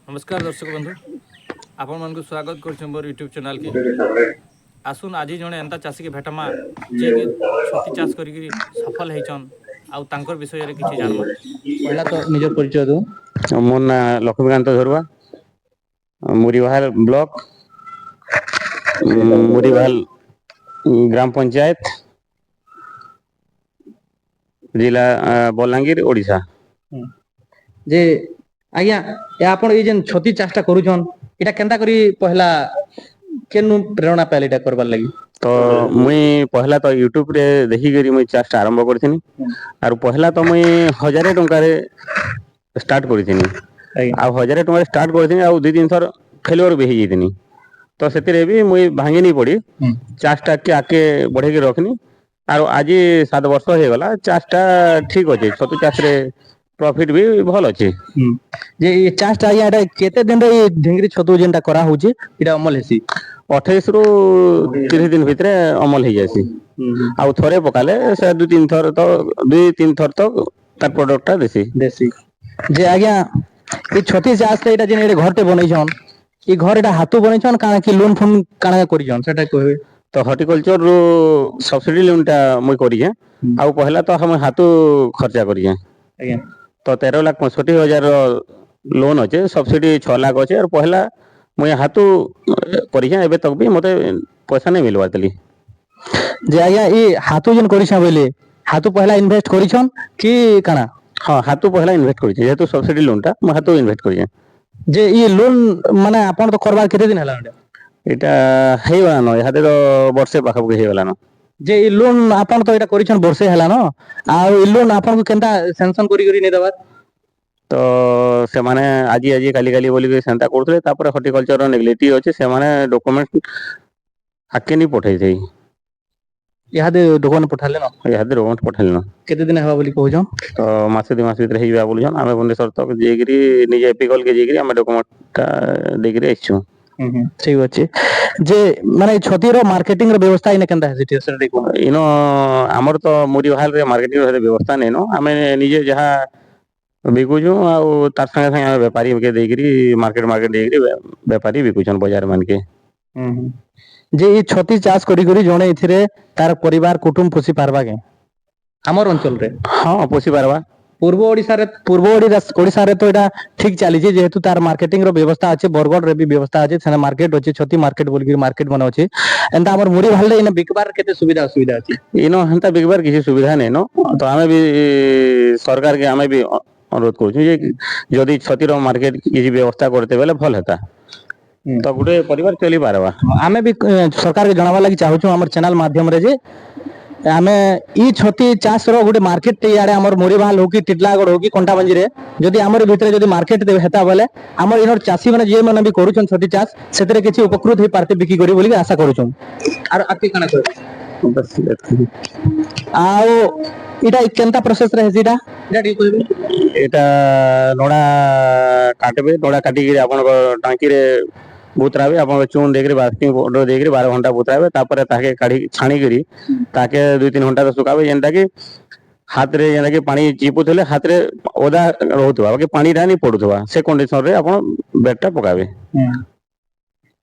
नमस्कार दर्शक बंधु आपण मन को स्वागत कर मोर यूट्यूब चैनल की आसुन आज जड़े एंता चाषी के भेटमा जे कि छती चाष करी सफल होचन आउ तांकर विषय रे किछि जानमा। पहला तो निजर परिचय दो। मोर ना लक्ष्मीकांत धरुआ, मुरीवाल ब्लॉक, मुरीवाल ग्राम पंचायत, जिला बलांगीर ओडिशा। जे आज्ञा या आपण ए जेन छती चाषटा करूछन एटा केनता करी पहला केनु प्रेरणा पाले एटा करबार लागि। तो मुई पहला तो यूट्यूब रे देखि करी मुई चाषटा आरंभ करथिनी आर पहला तो मुई 1000 टंका रे स्टार्ट करथिनी आ 1000 टंका रे स्टार्ट करथिनी आ दुई तीन थर फेलियर भी हे जइथिनी। तो सेतिरे भी मुई भांगी नहीं पड़ी चाषटा के आके बढ़े के रखनी आर आज 7 वर्ष हो गला चाषटा ठीक अछि। छतु चाष रे प्रॉफिट भी भल अछि। जे ये चाषटा आज्ञा एटा केते दिन रे ढेंगरी छतु जेनटा करा होची एटा अमल हेसी 28 रु 30 दिन भितरे अमल हो जासी। आ थरे पकाले से दु तीन थर तो दुई तीन थर तो तार प्रोडक्टटा देसी। जे आज्ञा ए छती चाष एटा जेन एटा घरटे बनैछन ई घर एटा हाथू बनैछन काना कि लोन फोन काना करिछन सेटा कहबे। तो हॉर्टिकल्चर रो सब्सिडी लोनटा मुई करिए आ पहला तो हम हाथू खर्चा करिए आज्ञा तो 13,65,000 लोन अच्छे सब्सिडी 6 लाख अच्छे और पहला मुझे हाथू करिछे एबे तक भी मते पैसा नहीं मिलवा तली। जे आज्ञा ई हाथू जेन करिछा बोले हाथू पहला इन्वेस्ट करिछन कि काना। हाँ हाथू पहला इन्वेस्ट करिछे जेतु सब्सिडी लोनटा मैं हाथू इन्वेस्ट करिछे। जे ई लोन माने आपन तो करबा केते दिन हला एटा हेइ वाला न याते तो वर्षे पाखा हेइ वाला न। जे ई लोन आपन तो एटा करिछन वर्षे हला न आ ई लोन आपन को केनता सैंक्शन करी नै दबा। तो से माने आजी काली बोली के सेंता करथले तापर हॉर्टिकल्चर रो नेगलेटी अछि से माने डॉक्यूमेंट आके नहीं पठाई थई यादे डॉक्यूमेंट पठाले न यादे डॉक्यूमेंट पठाले न केते दिन हवा बोली कहजो तो मासे 2 मास भीतर हेइबा बोलजन आमे भुवनेश्वर तक जेगिरी निजे एपिकल के जेगिरी आमे डॉक्यूमेंट देगिरी आइछु। ठीक अछि जे माने छती रो मार्केटिंग रो व्यवस्था इने केनता है सिचुएशन देखो इनो हमर तो मुरी हाल रे मार्केटिंग रो व्यवस्था नै न आमे निजे जहा बिकुछु आ तार संगे संगे व्यापारी के देगिरी मार्केट देगिरी व्यापारी बिकुछन बाजार मान के। जे ई छती चाष करी करी जणे इथिरे तार परिवार कुटुंब पोषि पारबा के हमर अंचल रे। हां पोषि पारबा पूर्व ओडिसा रे तो एटा ठीक चली जे जेहेतु तार मार्केटिंग रो व्यवस्था अछि बरगढ़ रे भी व्यवस्था अछि सेना मार्केट अछि छती मार्केट बोल के मार्केट बन अछि एंता हमर मुरी भाले इन बिकबार केते सुविधा अछि इनो हंता बिकबार किसी सुविधा नै न। तो हमें भी सरकार के हमें भी अनुरोध करू जे जदी छती रो मार्केट किसी व्यवस्था करते बेले भल हेता तो गुटे परिवार चली पारबा। आमे भी सरकार के जणावा लागि चाहू छु हमर चैनल माध्यम रे जे आमे ई छती चाष रो गुटे मार्केट ते यारे हमर मोरीबाल हो कि टिटलागढ़ हो कि कंटाबंजी रे जदी हमर भीतर जदी मार्केट दे हेता बोले हमर इनर चासी माने जे माने भी करू छन छती चाष सेतरे किछि उपकृत हे पारते बिकी करी बोली आशा करू छु आर आके काना कर बस आउ इटा केनता प्रोसेस रे हेजिटा इटा डी कहबे। एटा नोडा काटबे नोडा काटी के आपन टांकी रे बुतराबे आपन चून देकरी बास्टिंग पाउडर देकरी 12 घंटा बुतराबे तापर ताके काढी छाणी करी ताके 2-3 घंटा सुकाबे जेंता कि हाथ रे जेंता कि पानी चिपुथले हाथ रे ओदा रहउतबा कि पानी रानी पडुतबा से कंडीशन रे आपन बेडटा पकाबे।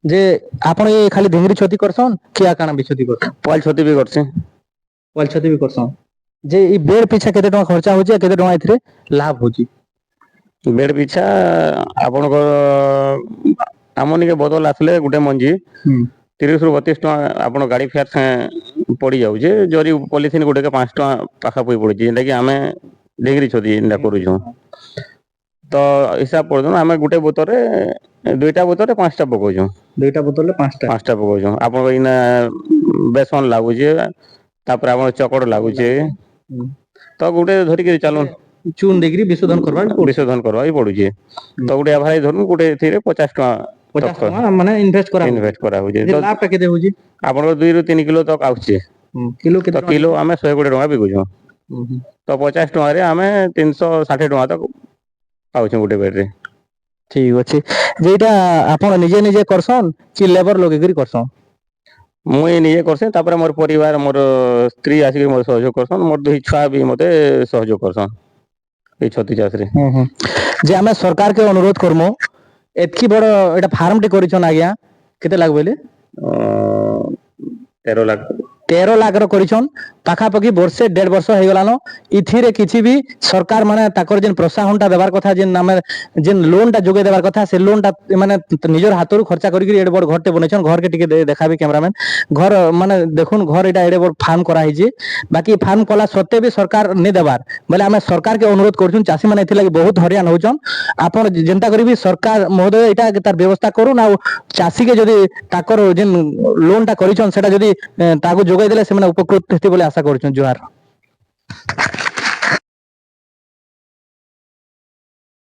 जे आपण ये खाली ढेंगरी छती करसन किया काना भी छती करसन पॉल छती भी करसे पॉल छती भी करसन जे ई बेड पीछा केते टका खर्चा होची केते टका इथरे लाभ होची। बेड पीछा आपन को हमनी के बदल आसले गुटे मंजी 30 रु 32 टका आपन गाड़ी फेयर से पड़ी जाउ जे जरी पॉलिथिन गुटे के 5 टका पाखा पई पड़ी जेंता कि हमें ढेंगरी छती इंदा करू छु तो हिसाब पड़ दन हमें गुटे बोतरे 2टा बोतरे 5टा पकौ छु 2टा बोतल 5टा पकौ छु आपन इना बेसन लागु जे तापर आपन चकड़ लागु जे तो गुटे धरि के चालू चून देकरी विशोधन करबा ही पड़ू जे तो गुटे एवरेज धरु गुटे थिरे 50 टका माने इन्वेस्ट करा हो जे लाभ टा केते होजी आपन 2 रु 3 किलो तक आउचे किलो केते किलो हमें 100 टका बिकु छु तो 50 टका रे हमें 360 टका तक आउचे गुटे बेड रे। ठीक अछि जेटा आपण निजे निजे करसन कि लेबर लोगे करी करसन मुई निजे करसे तापर मोर परिवार मोर स्त्री आसी मोर सहयोग करसन मोर दुई छुआ भी मते सहयोग करसन ए छती चाष रे। जे हमें सरकार के अनुरोध करमो ଏତକି ବଡ ଏଟା ଫାର୍ମଟେ କରିଛନ୍ ଆଜ୍ଞା କେତେ ଲାଗ ବୋଇଲେ 13 ଲାখ 13 ଲାଖର କରିଛନ୍ ପାଖାପାଖି ବର୍ଷେ 1.5 ବର୍ଷ ହେଇଗଲାନ ଇଥିରେ କିଛି ବି ସରକାର ମାନେ ତାଙ୍କର ଯେନ୍ ପ୍ରୋତ୍ସାହନଟା ଦେବାର କଥା ଯେନ୍ ଆମେ ଯେନ୍ ଲୋନଟା ଯୋଗାଇ ଦେବାର କଥା ସେ ଲୋନଟା ମାନେ ନିଜର ହାତରୁ ଖର୍ଚ୍ଚା କରିକି ଏଡେ ବଡ ଘରଟେ ବନେଇଛନ୍ ଘରକେ ଟିକେ ଦେखाବି କ୍ୟାମରାମ୍ୟାନ ଘର ମାନେ ଦେଖୁନ୍ ଘର ଏଟା ଏଡେ ବଡ ফার্ম করা হয়েছে বাকি ফার্ম কলা সত্ত্বে বি সরকার নি দেবার বলে আমি সরকারকে অনুরোধ করছুন চাষী মানে এথিলাগি বহুত হরিয়ান হউছন আপন যেনতা করিবি সরকার মহোদয় এটা তার ব্যবস্থা করুন আর চাষীকে যদি তাকর যেন লোনটা করিছন সেটা যদি তাকে যোগাই দেলে সেমানে উপকৃত হেতে বলে আশা করছুন জুহার।